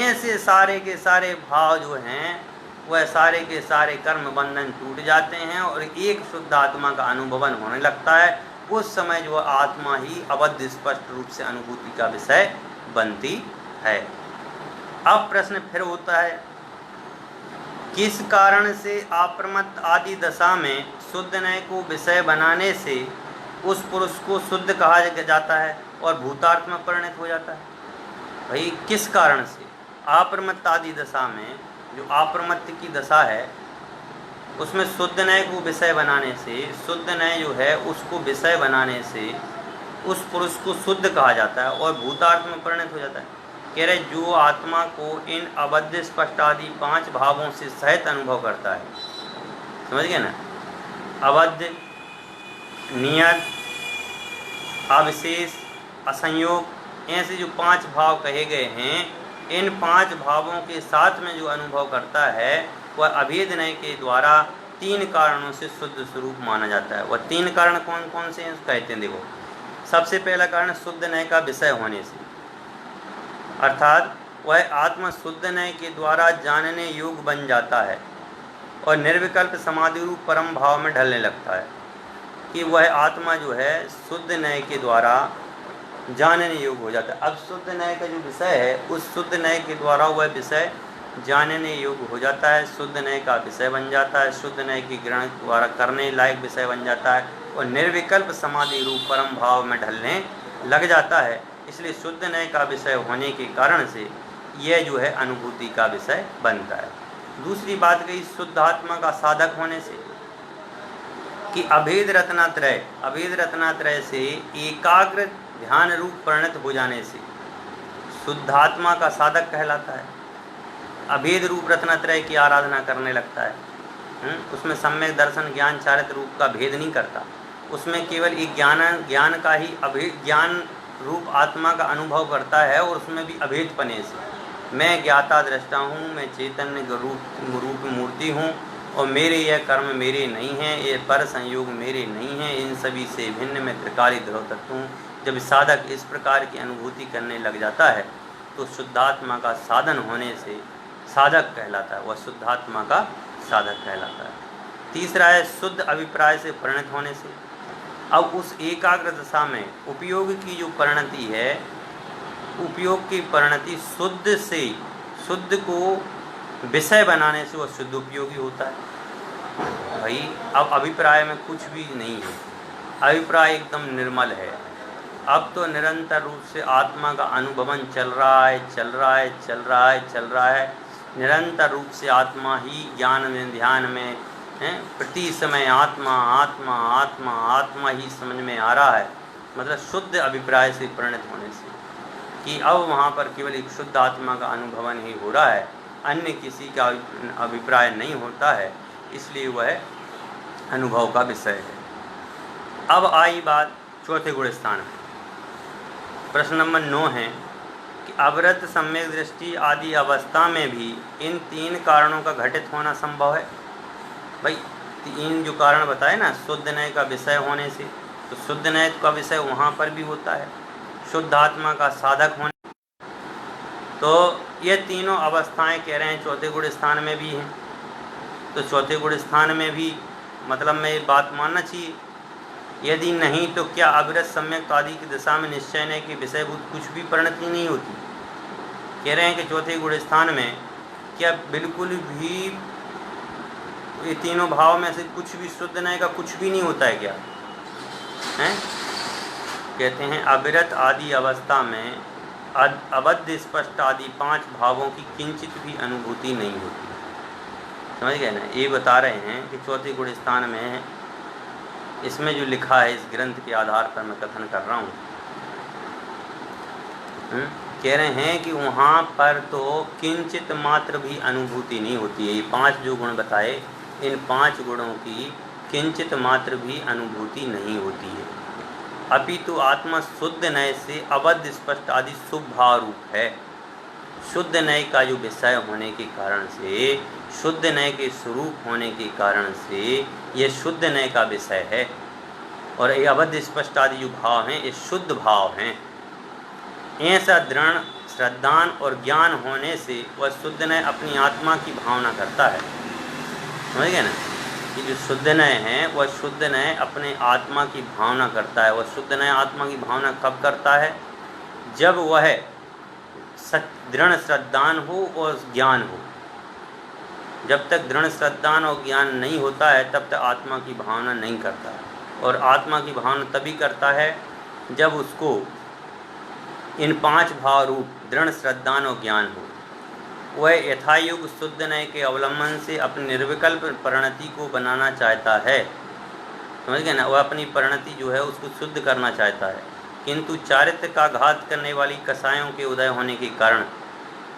ऐसे सारे के सारे भाव जो हैं वह सारे के सारे कर्म बंधन टूट जाते हैं और एक शुद्ध आत्मा का अनुभवन होने लगता है। उस समय जो आत्मा ही अबद्ध स्पष्ट रूप से अनुभूति का विषय बनती है। अब प्रश्न फिर होता है, किस कारण से अप्रमत्त आदि दशा में शुद्ध नय को विषय बनाने से उस पुरुष को शुद्ध कहा जाता है और भूतार्थ में परिणत हो जाता है? भाई किस कारण से? अप्रमत्त आदि दशा में, जो अप्रमत्त की दशा है उसमें शुद्ध नय को विषय बनाने से, शुद्ध नय जो है उसको विषय बनाने से उस पुरुष को शुद्ध कहा जाता है और भूतार्थ में परिणत हो जाता है। कह रहे जो आत्मा को इन अबद्ध स्पष्ट आदि 5 भावों से सहित अनुभव करता है, समझ गए ना, अबद्ध, नियत, अविशेष, असंयोग, ऐसे जो 5 भाव कहे गए हैं, इन 5 भावों के साथ में जो अनुभव करता है वह अभेद नय के द्वारा 3 कारणों से शुद्ध स्वरूप माना जाता है। वह 3 कारण कौन कौन से हैं कहते हैं, देखो। सबसे पहला कारण शुद्ध नय का विषय होने से, अर्थात वह आत्मा शुद्ध नय के द्वारा जानने योग्य बन जाता है और निर्विकल्प समाधि रूप परम भाव में ढलने लगता है। कि वह आत्मा जो है शुद्ध नय के द्वारा जानने योग्य हो जाता है। अब शुद्ध नय का जो विषय है, उस शुद्ध नय के द्वारा वह विषय जानने योग्य हो जाता है, शुद्ध नय का विषय बन जाता है, शुद्ध नय की ग्रहण द्वारा करने लायक विषय बन जाता है और निर्विकल्प समाधि रूप परम भाव में ढलने लग जाता है। इसलिए शुद्ध नय का विषय होने के कारण से यह जो है अनुभूति का विषय बनता है। दूसरी बात कही शुद्ध आत्मा का साधक होने से, कि अभेद रत्नात्रय, अभेद रत्नात्रय से एकाग्र ध्यान रूप परिणत हो जाने से शुद्धात्मा का साधक कहलाता है। अभेद रूप रत्नात्रय की आराधना करने लगता है। उसमें सम्यक दर्शन ज्ञान चारित्र रूप का भेद नहीं करता, उसमें केवल एक ज्ञान का ही अभेद ज्ञान रूप आत्मा का अनुभव करता है और उसमें भी अभेद पने से मैं ज्ञाता दृष्टा हूँ, मैं चैतन्य रूप मूर्ति हूँ और मेरे यह कर्म मेरे नहीं हैं, ये पर संयोग मेरे नहीं हैं, इन सभी से भिन्न मैं त्रिकाली ध्रुव तत्व हूँ। जब साधक इस प्रकार की अनुभूति करने लग जाता है तो शुद्धात्मा का साधन होने से साधक कहलाता है, वह शुद्धात्मा का साधक कहलाता है। तीसरा है शुद्ध अभिप्राय से परिणत होने से। अब उस एकाग्र दशा में उपयोग की जो परिणति है, उपयोग की परिणति शुद्ध से, शुद्ध को विषय बनाने से वह शुद्ध उपयोगी होता है। भाई अब अभिप्राय में कुछ भी नहीं है, अभिप्राय एकदम निर्मल है। अब तो निरंतर रूप से आत्मा का अनुभवन चल रहा है, चल रहा है, चल रहा है, चल रहा है। निरंतर रूप से आत्मा ही ज्ञान में, ध्यान में प्रति समय आत्मा आत्मा आत्मा आत्मा ही समझ में आ रहा है। मतलब शुद्ध अभिप्राय से परिणत होने से, कि अब वहाँ पर केवल एक शुद्ध आत्मा का अनुभवन ही हो रहा है, अन्य किसी का अभिप्राय नहीं होता है, इसलिए वह अनुभव का विषय है। अब आई बात चौथे गुण स्थान में। प्रश्न नंबर 9 है कि अवरत सम्यक दृष्टि आदि अवस्था में भी इन 3 कारणों का घटित होना संभव है। भाई 3 जो कारण बताए ना, शुद्ध नय का विषय होने से, तो शुद्ध नय का विषय वहाँ पर भी होता है, शुद्ध आत्मा का साधक होने, तो ये तीनों अवस्थाएं कह रहे हैं चौथे गुण स्थान में भी हैं। तो चौथे गुण स्थान में भी मतलब में ये बात मानना चाहिए। यदि नहीं तो क्या अविरत सम्यक आदि की दशा में निश्चय नय के विषयभूत कुछ भी परिणति नहीं होती? कह रहे हैं कि चौथे गुण स्थान में क्या बिल्कुल भी तो ये तीनों भाव में से कुछ भी शुद्ध नय का कुछ भी नहीं होता है क्या हैं? कहते हैं अविरत आदि अवस्था में अबद्ध स्पष्ट आदि 5 भावों की किंचित भी अनुभूति नहीं होती। समझ गए ना? ये बता रहे हैं कि चौथे गुण स्थान में इसमें जो लिखा है, इस ग्रंथ के आधार पर मैं कथन कर रहा हूँ। कह रहे हैं कि वहाँ पर तो किंचित मात्र भी अनुभूति नहीं होती है। ये 5 जो गुण बताए, इन 5 गुणों की किंचित मात्र भी अनुभूति नहीं होती है। अपितु आत्मा शुद्ध नय से अबद्ध स्पष्ट आदि शुभ भाव रूप है। शुद्ध नय का जो विषय होने के कारण से, शुद्ध नय के स्वरूप होने के कारण से ये शुद्ध नय का विषय है। और ये अबद्ध स्पष्ट आदि जो भाव हैं ये शुद्ध भाव हैं। ऐसा दृढ़ श्रद्धान और ज्ञान होने से वह शुद्ध नय अपनी आत्मा की भावना करता है। समझ गए ना? कि जो शुद्ध नय है वह शुद्ध नय अपने आत्मा की भावना करता है। वह शुद्ध नय आत्मा की भावना कब करता है? जब वह दृढ़ श्रद्धान हो और ज्ञान हो। जब तक दृढ़ श्रद्धान और ज्ञान नहीं होता है तब तक आत्मा की भावना नहीं करता है। और आत्मा की भावना तभी करता है जब उसको इन 5 भाव रूप दृढ़ श्रद्धान और ज्ञान हो। वह यथायुग शुद्ध नय के अवलंबन से अपनी निर्विकल्प परिणति को बनाना चाहता है। समझ गए ना? वह अपनी परिणति जो है उसको शुद्ध करना चाहता है, किंतु चारित्र का घात करने वाली कसायों के उदय होने के कारण,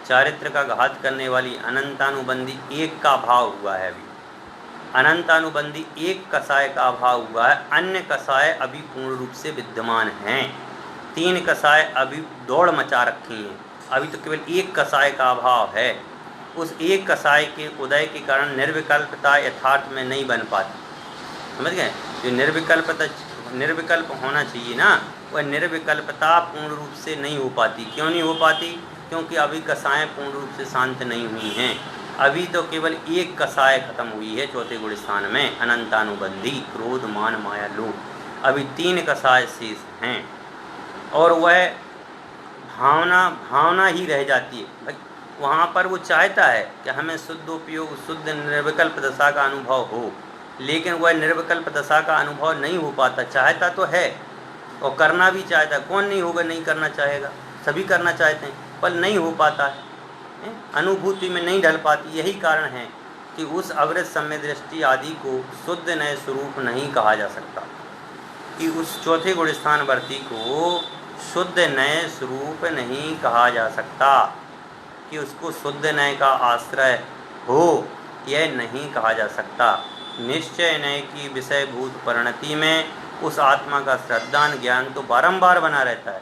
चारित्र का घात करने वाली अनंतानुबंधी एक का भाव हुआ है। अभी अनंतानुबंधी एक कसाय का अभाव हुआ है। अन्य कसाय अभी पूर्ण रूप से विद्यमान हैं। 3 कसाय अभी दौड़ मचा रखी हैं। अभी तो केवल एक कसाय का अभाव है। उस एक कसाय के उदय के कारण निर्विकल्पता यथार्थ में नहीं बन पाती। समझ गए? जो निर्विकल्प होना चाहिए ना, वह निर्विकल्पता पूर्ण रूप से नहीं हो पाती। क्यों नहीं हो पाती? क्योंकि अभी कसाएँ पूर्ण रूप से शांत नहीं हुई हैं। अभी तो केवल एक कसाय खत्म हुई है चौथे गुण स्थान में, अनंतानुबंधी क्रोध मान माया लोभ। अभी 3 कसाय शेष हैं और वह भावना ही रह जाती है। वहाँ पर वो चाहता है कि हमें शुद्ध उपयोग, शुद्ध निर्विकल्प दशा का अनुभव हो, लेकिन वह निर्विकल्प दशा का अनुभव नहीं हो पाता। चाहता तो है और करना भी चाहता। कौन नहीं होगा, नहीं करना चाहेगा? सभी करना चाहते हैं, पर नहीं हो पाता है, अनुभूति में नहीं ढल पाती। यही कारण है कि उस अवृत सम्य दृष्टि आदि को शुद्ध नय स्वरूप नहीं कहा जा सकता। कि उस चौथे गुण स्थान वर्ती को शुद्ध नय स्वरूप नहीं कहा जा सकता, कि उसको शुद्ध नय का आश्रय हो, यह नहीं कहा जा सकता। निश्चय नय की विषयभूत परिणति में उस आत्मा का श्रद्धान ज्ञान तो बारंबार बना रहता है।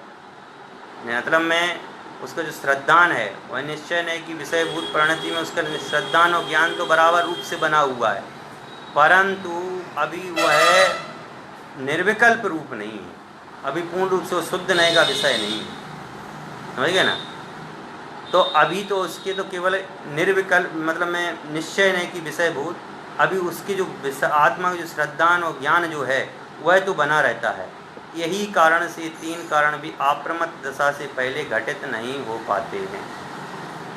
मतलब में उसका जो श्रद्धान है वह निश्चय नय की विषयभूत परिणति में उसका श्रद्धान और ज्ञान तो बराबर रूप से बना हुआ है, परंतु अभी वह निर्विकल्प रूप नहीं है। अभी पूर्ण रूप से शुद्ध नय का विषय नहीं है। समझ गए ना? तो अभी तो उसके तो केवल निर्विकल्प मतलब में निश्चय नय की विषयभूत, अभी उसके जो आत्मा का जो श्रद्धान और ज्ञान जो है वह तो बना रहता है। यही कारण से 3 कारण भी अप्रमत्त दशा से पहले घटित नहीं हो पाते हैं।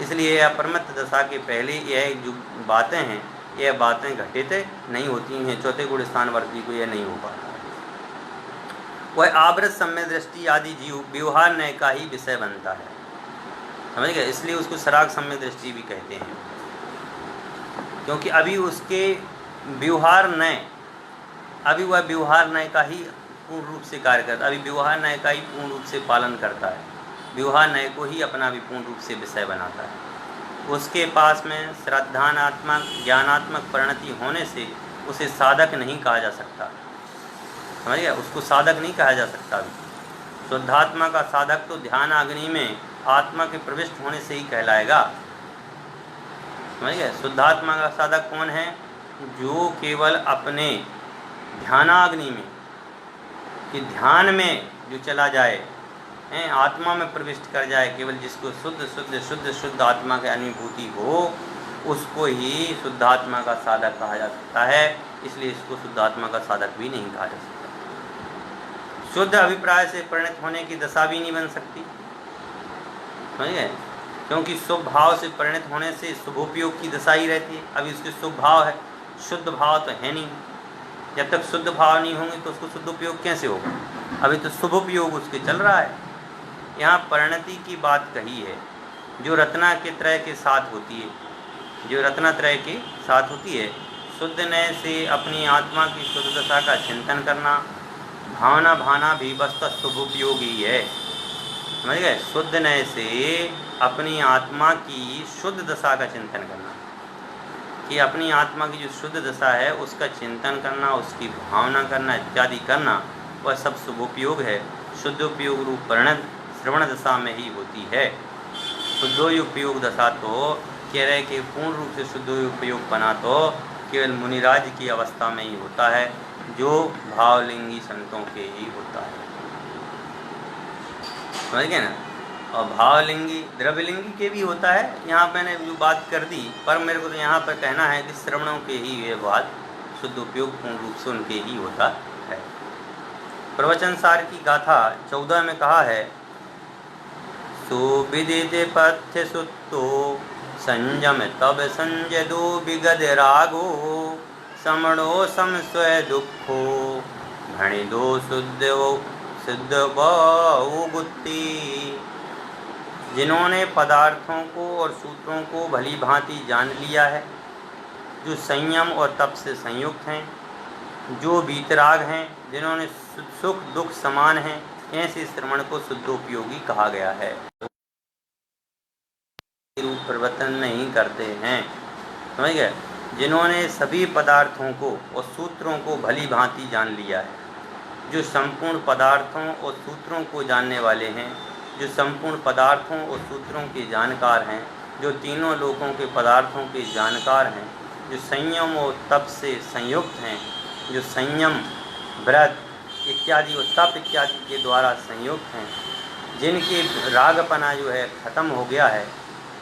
इसलिए अप्रमत्त दशा के पहले यह जो बातें हैं, यह बातें घटित नहीं होती हैं। चौथे गुण स्थान वर्ती को यह नहीं हो पाता। वह आवृत सम्य दृष्टि आदि जीव व्यवहार नय का ही विषय बनता है। समझ गए? इसलिए उसको सराग सम्य दृष्टि भी कहते हैं, क्योंकि अभी उसके व्यवहार नय, अभी वह व्यवहार नय का ही पूर्ण रूप से कार्य करता है। अभी व्यवहार नय का ही पूर्ण रूप से पालन करता है। व्यवहार नय को ही अपना भी पूर्ण रूप से विषय बनाता है। उसके पास में श्रद्धानात्मक ज्ञानात्मक परिणति होने से उसे साधक नहीं कहा जा सकता। समझ गया? उसको साधक नहीं कहा जा सकता। अभी शुद्धात्मा का साधक तो ध्यान अग्नि में आत्मा के प्रविष्ट होने से ही कहलाएगा। समझ गए? शुद्धात्मा का साधक कौन है? जो केवल अपने ध्यानाग्नि में, कि ध्यान में जो चला जाए, आत्मा में प्रविष्ट कर जाए, केवल जिसको शुद्ध आत्मा की अनुभूति हो, उसको ही शुद्धात्मा का साधक कहा जा सकता है। इसलिए इसको शुद्धात्मा का साधक भी नहीं कहा जा सकता। शुद्ध अभिप्राय से परिणत होने की दशा भी नहीं बन सकती। समझ गए? क्योंकि शुभ भाव से परिणत होने से शुभोपयोग की दशा ही रहती है। अभी उसके शुभ भाव है, शुद्ध भाव तो है नहीं। जब तक शुद्ध भाव नहीं होंगे तो उसको शुद्ध उपयोग कैसे होगा? अभी तो शुभ उपयोग उसके चल रहा है। यहाँ परिणति की बात कही है, जो रत्नात्रय के साथ होती है, जो रत्नात्रय के साथ होती है। शुद्ध नय से अपनी आत्मा की शुद्ध दशा का चिंतन करना, भावना भाना भी वस्तुतः शुभ उपयोग ही है। समझ गए? शुद्ध नय से अपनी आत्मा की शुद्ध दशा का चिंतन करना, कि अपनी आत्मा की जो शुद्ध दशा है उसका चिंतन करना, उसकी भावना करना इत्यादि करना, वह सब शुभ उपयोग है। शुद्ध उपयोग रूप परिणत श्रवण दशा में ही होती है। शुद्धोपयोग दशा तो कह रहे कि पूर्ण रूप से शुद्धोपयोग बना तो केवल मुनिराज की अवस्था में ही होता है, जो भावलिंगी संतों के ही होता है। समझ गए ना? और भावलिंगी द्रव्यलिंगी के भी होता है। यहाँ मैंने जो बात कर दी, पर मेरे को तो यहाँ पर कहना है कि श्रवणों के ही ये बात शुद्ध उपयोग पूर्ण रूप से उनके ही होता है। प्रवचन सार की गाथा 14 में कहा है, सुविदित पथ्य सुतो संयम तब संजय दो विगद रागो समणो समस्वय दुखो घणी दो शुद्ध गुत्ती। जिन्होंने पदार्थों को और सूत्रों को भली भांति जान लिया है, जो संयम और तप से संयुक्त हैं, जो वीतराग हैं, जिन्होंने सुख दुख समान हैं, ऐसे श्रवण को शुद्धोपयोगी कहा गया है। रूप परिवर्तन नहीं करते हैं। समझ गए? जिन्होंने सभी पदार्थों को और सूत्रों को भली भांति जान लिया है, जो संपूर्ण पदार्थों और सूत्रों को जानने वाले हैं, जो संपूर्ण पदार्थों और सूत्रों के जानकार हैं, जो तीनों लोकों के पदार्थों के जानकार हैं, जो संयम और तप से संयुक्त हैं, जो संयम व्रत इत्यादि और तप इत्यादि के द्वारा संयुक्त हैं, जिनकी रागपना जो है खत्म हो गया है,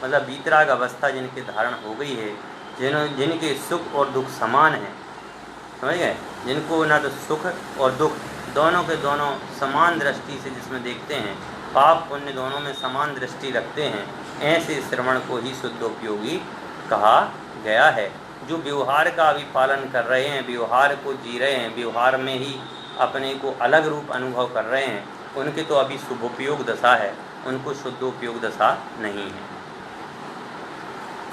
मतलब वीतराग अवस्था जिनके धारण हो गई है, जिनके सुख और दुख समान हैं। समझ गए? जिनको ना तो सुख और दुख दोनों के दोनों समान दृष्टि से जिसमें देखते हैं, पाप पुण्य दोनों में समान दृष्टि रखते हैं, ऐसे श्रवण को ही शुद्धोपयोगी कहा गया है। जो व्यवहार का भी पालन कर रहे हैं, व्यवहार को जी रहे हैं, व्यवहार में ही अपने को अलग रूप अनुभव कर रहे हैं, उनके तो अभी शुभोपयोग दशा है, उनको शुद्धोपयोग दशा नहीं है।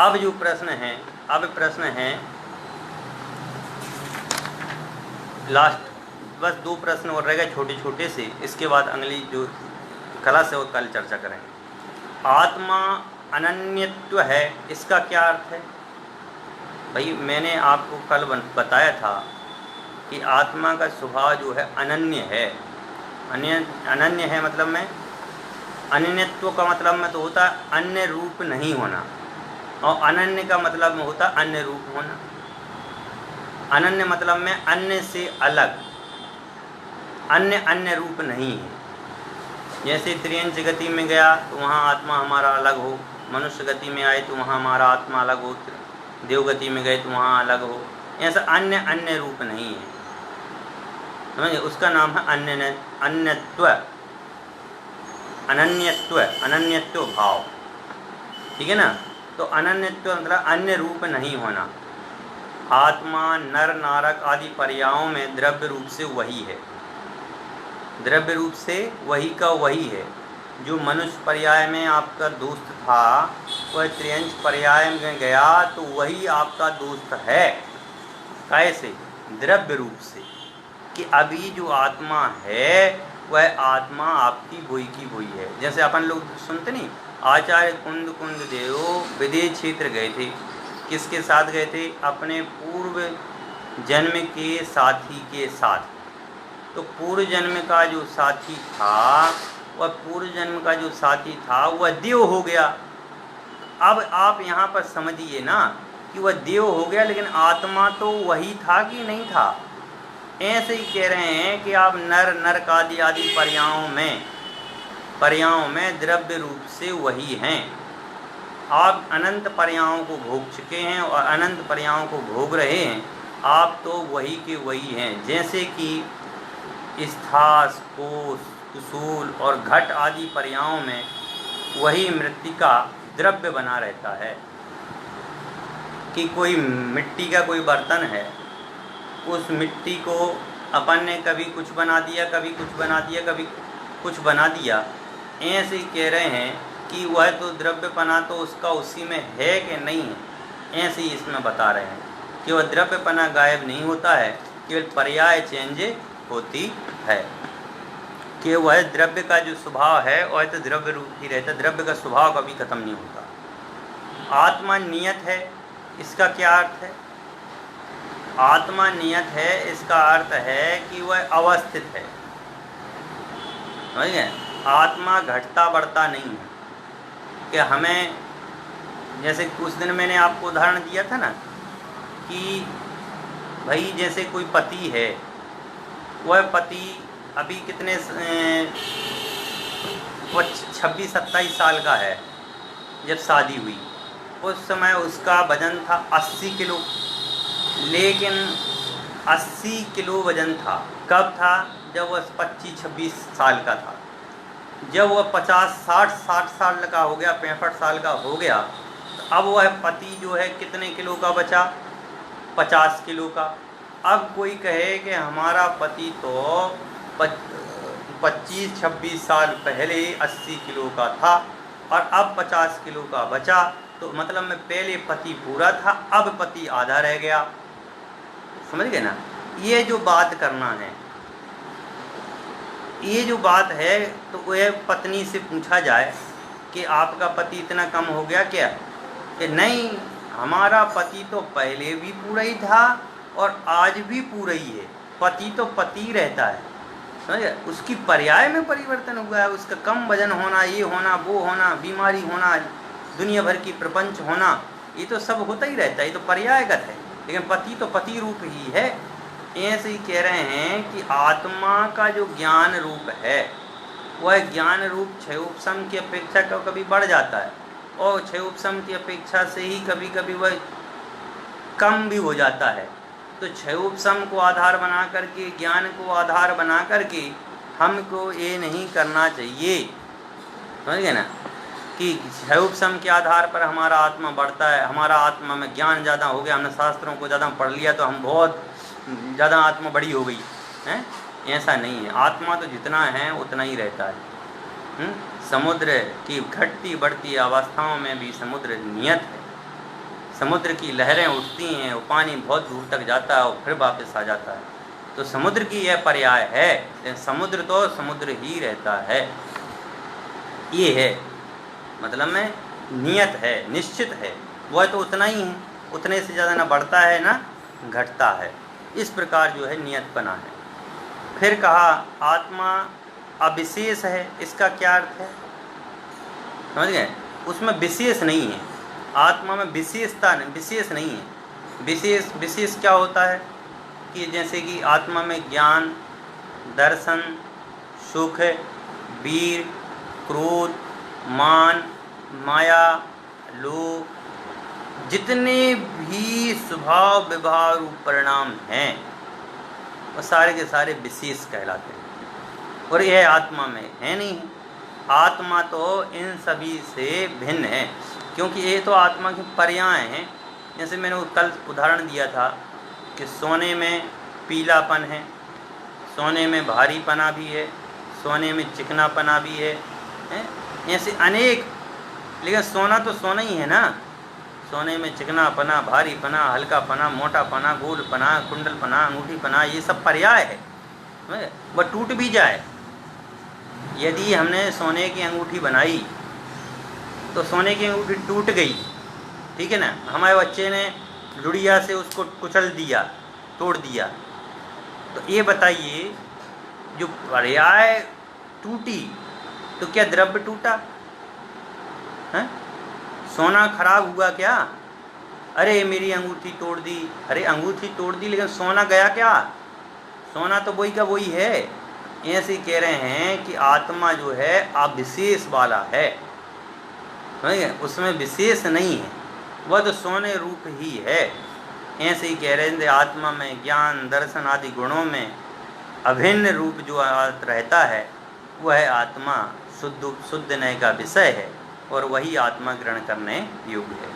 अब जो प्रश्न है लास्ट, बस 2 प्रश्न और रह गए छोटे छोटे से, इसके बाद अगली जो कला से वो कल चर्चा करेंगे। आत्मा अनन्यत्व है, इसका क्या अर्थ है? भाई मैंने आपको कल बताया था कि आत्मा का स्वभाव जो है अनन्य है। अनन्य है मतलब में अनन्यत्व का मतलब में तो होता है अन्य रूप नहीं होना, और अनन्य का मतलब में होता अन्य रूप होना। अनन्य मतलब में अन्य से अलग, अन्य रूप नहीं है। जैसे त्रियंच गति में गया तो वहाँ आत्मा हमारा अलग हो, मनुष्य गति में आए तो वहाँ हमारा आत्मा अलग हो, देवगति में गए तो वहाँ अलग हो, ऐसा अन्य रूप नहीं है। समझिए? उसका नाम है अनन्यत्व भाव। ठीक है ना? तो अनन्यत्व मतलब अन्य रूप नहीं होना। आत्मा नर नारक आदि पर्यायों में द्रव्य रूप से वही है, द्रव्य रूप से वही का वही है। जो मनुष्य पर्याय में आपका दोस्त था, वह त्रियंच पर्याय में गया तो वही आपका दोस्त है। कैसे? द्रव्य रूप से, कि अभी जो आत्मा है वह आत्मा आपकी वही की वही है। जैसे अपन लोग सुनते नहीं, आचार्य कुंद देव विदेश क्षेत्र गए थे, किसके साथ गए थे? अपने पूर्व जन्म के साथी के साथ। तो पूर्व जन्म का जो साथी था, वह पूर्व जन्म का जो साथी था वह देव हो गया। अब आप यहाँ पर समझिए ना कि वह देव हो गया, लेकिन आत्मा तो वही था कि नहीं था। ऐसे ही कह रहे हैं कि आप नरक आदि पर्यायों में द्रव्य रूप से वही हैं। आप अनंत पर्यायों को भोग चुके हैं और अनंत पर्यायों को भोग रहे हैं, आप तो वही के वही हैं। जैसे कि स्थास, कोश, कुसूल और घट आदि पर्यायों में वही मृत्तिका द्रव्य बना रहता है। कि कोई मिट्टी का कोई बर्तन है, उस मिट्टी को अपन ने कभी कुछ बना दिया, कभी कुछ बना दिया, कभी कुछ बना दिया, ऐसे ही कह रहे हैं कि वह तो द्रव्यपना तो उसका उसी में है कि नहीं है, ऐसे ही इसमें बता रहे हैं कि वह द्रव्यपना गायब नहीं होता है, केवल पर्याय चेंज होती है, कि वह द्रव्य का जो स्वभाव है वह तो द्रव्य रूप ही रहता है, द्रव्य का स्वभाव कभी खत्म नहीं होता। आत्मा नियत है, इसका क्या अर्थ है? आत्मा नियत है, इसका अर्थ है कि वह अवस्थित है, समझ गए? आत्मा घटता बढ़ता नहीं है, कि हमें जैसे उस दिन मैंने आपको उदाहरण दिया था ना कि भाई जैसे कोई पति है, वह पति अभी कितने 26-27 साल का है जब शादी हुई, उस समय उसका वजन था 80 किलो, लेकिन 80 किलो वजन था कब था? जब वह 25-26 साल का था। जब वह 50-60 साल का हो गया, 65 साल का हो गया, तो अब वह पति जो है कितने किलो का बचा? 50 किलो का। अब कोई कहे कि हमारा पति तो 25-26 साल पहले 80 किलो का था और अब 50 किलो का बचा, तो मतलब में पहले पति पूरा था, अब पति आधा रह गया, समझ गए ना? ये जो बात करना है, ये जो बात है, तो वह पत्नी से पूछा जाए कि आपका पति इतना कम हो गया क्या? कि नहीं, हमारा पति तो पहले भी पूरा ही था और आज भी पूरा ही है, पति तो पति रहता है, समझे? उसकी पर्याय में परिवर्तन हुआ है, उसका कम वजन होना, ये होना, वो होना, बीमारी होना, दुनिया भर की प्रपंच होना, ये तो सब होता ही रहता है, ये तो पर्यायगत है, लेकिन पति तो पति रूप ही है। ऐसे ही कह रहे हैं कि आत्मा का जो ज्ञान रूप है, वह ज्ञान रूप क्षयोपशम की अपेक्षा कभी बढ़ जाता है और क्षयोपशम की अपेक्षा से ही कभी कभी वह कम भी हो जाता है। तो क्षयोपशम को आधार बना करके, ज्ञान को आधार बना करके हमको ये नहीं करना चाहिए, समझ गए ना, कि क्षयोपशम के आधार पर हमारा आत्मा बढ़ता है, हमारा आत्मा में ज्ञान ज़्यादा हो गया, हमने शास्त्रों को ज़्यादा पढ़ लिया तो हम बहुत ज़्यादा आत्मा बड़ी हो गई है, ऐसा नहीं है। आत्मा तो जितना है उतना ही रहता है। समुद्र की घटती बढ़ती अवस्थाओं में भी समुद्र नियत है, समुद्र की लहरें उठती हैं, वो पानी बहुत दूर तक जाता है और फिर वापस आ जाता है, तो समुद्र की यह पर्याय है, लेकिन समुद्र तो समुद्र ही रहता है, ये है मतलब में नियत है, निश्चित है, वह तो उतना ही है, उतने से ज़्यादा ना बढ़ता है ना घटता है। इस प्रकार जो है नियतपना है। फिर कहा आत्मा अविशेष है, इसका क्या अर्थ है? समझ गए? उसमें विशेष नहीं है, आत्मा में विशेषता नहीं, विशेष नहीं है। विशेष क्या होता है कि जैसे कि आत्मा में ज्ञान, दर्शन, सुख, वीर, क्रोध, मान, माया, लोभ, जितने भी स्वभाव विभाव रूप परिणाम हैं वो सारे के सारे विशेष कहलाते हैं, और यह आत्मा में है नहीं। आत्मा तो इन सभी से भिन्न है, क्योंकि ये तो आत्मा के पर्याय हैं। जैसे मैंने कल उदाहरण दिया था कि सोने में पीलापन है, सोने में भारीपना भी है, सोने में चिकनापना भी है, ऐसे अनेक, लेकिन सोना तो सोना ही है ना। सोने में चिकनापना, भारीपना, हल्कापना, मोटापना, गोलपना, कुंडलपना, अंगूठीपना, ये सब पर्याय है। वह टूट भी जाए, यदि हमने सोने की अंगूठी बनाई तो सोने की अंगूठी टूट गई, ठीक है ना, हमारे बच्चे ने लुड़िया से उसको कुचल दिया, तोड़ दिया, तो ये बताइए जो पर्याय टूटी तो क्या द्रव्य टूटा है? सोना खराब हुआ क्या? अरे मेरी अंगूठी तोड़ दी, अरे अंगूठी तोड़ दी लेकिन सोना गया क्या? सोना तो वही का वही है। ऐसे कह रहे हैं कि आत्मा जो है अविशेष वाला है, उसमें विशेष नहीं है, वह तो सोने रूप ही है। ऐसे ही कह रहे हैं आत्मा में ज्ञान, दर्शन आदि गुणों में अभिन्न रूप जो रहता है वह आत्मा शुद्ध नय का विषय है और वही आत्मा ग्रहण करने योग्य है।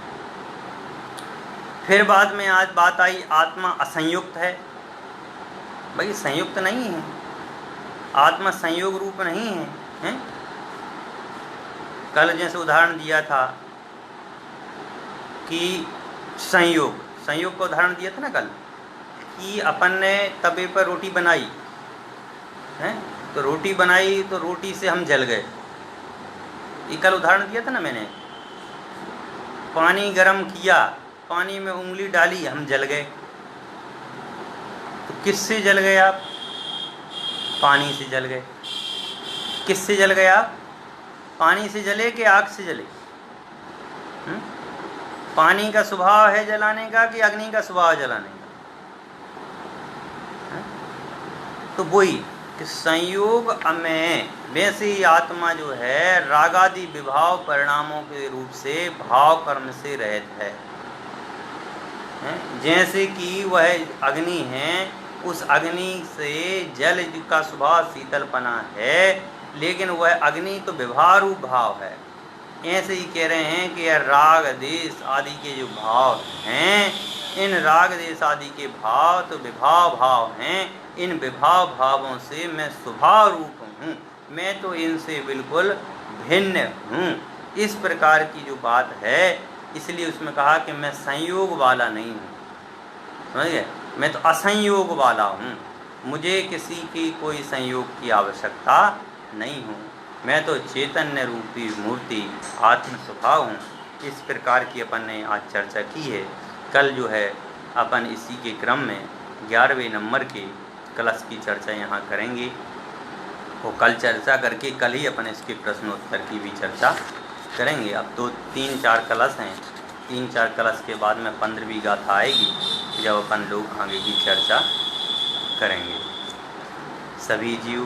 फिर बाद में आज बात आई आत्मा असंयुक्त है। भाई संयुक्त नहीं है, आत्मा संयोग रूप नहीं है, हैं? कल जैसे उदाहरण दिया था कि संयोग का उदाहरण दिया था ना कल, कि अपन ने तवे पर रोटी बनाई है, तो रोटी बनाई तो रोटी से हम जल गए। ये कल उदाहरण दिया था ना मैंने। पानी गरम किया, पानी में उंगली डाली, हम जल गए। तो किससे जल गए आप? पानी से जल गए। किससे जल गए आप? पानी से जले कि आग से जले? पानी का स्वभाव है जलाने का कि अग्नि का स्वभाव जलाने का? तो वही कि संयोग में वैसे ही आत्मा जो है रागादि विभाव परिणामों के रूप से भाव कर्म से रहित है। जैसे कि वह अग्नि है, उस अग्नि से जल का स्वभाव शीतलपना है, लेकिन वह अग्नि तो विभाव रूप भाव है। ऐसे ही कह रहे हैं कि राग देश आदि के जो भाव हैं, इन राग देश आदि के भाव तो विभाव भाव हैं। इन विभाव भावों से मैं स्वभाव रूप हूँ, मैं तो इनसे बिल्कुल भिन्न हूँ। इस प्रकार की जो बात है, इसलिए उसमें कहा कि मैं संयोग वाला नहीं हूँ, समझ गए? मैं तो असंयोग वाला हूँ, मुझे किसी की कोई संयोग की आवश्यकता नहीं हूँ। मैं तो चैतन्य रूपी मूर्ति आत्म स्वभाव हूँ। इस प्रकार की अपन ने आज चर्चा की है। कल जो है अपन इसी के क्रम में 11वें नंबर के कलश की चर्चा यहाँ करेंगे। वो कल चर्चा करके कल ही अपन इसके प्रश्नोत्तर की भी चर्चा करेंगे। अब तो 3-4 कलश हैं, 3-4 कलश के बाद में 15वीं गाथा आएगी, जब अपन लोग आगे की चर्चा करेंगे। सभी जीव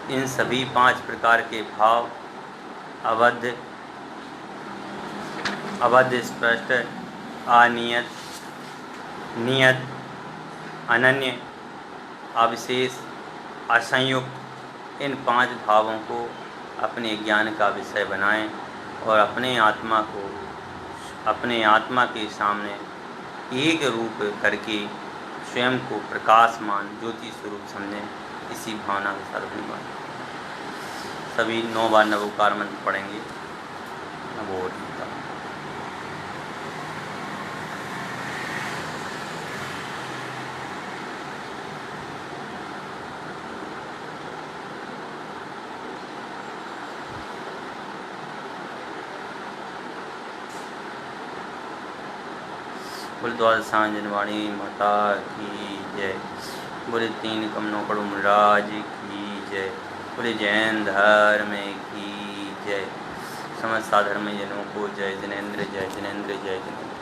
इन सभी 5 प्रकार के भाव अबद्ध, स्पष्ट, अनियत, नियत, अनन्य, अविशेष, असंयुक्त, इन 5 भावों को अपने ज्ञान का विषय बनाएं और अपने आत्मा के सामने एक रूप करके स्वयं को प्रकाशमान ज्योति स्वरूप समझें। इसी भावना के साथ धन्यवाद। सभी 9 बार नवोकार मंत्र पढ़ेंगे। नमो रीता। बोले द्वादशांजनवाणी माता की जय। बोले 3 कमनों कड़ू राज की जय। बोले जैन धर्म की जय। समस्त साधर्म जनों को जय। जिनेंद्र जय, जिनेंद्र जय, जिनेंद्र।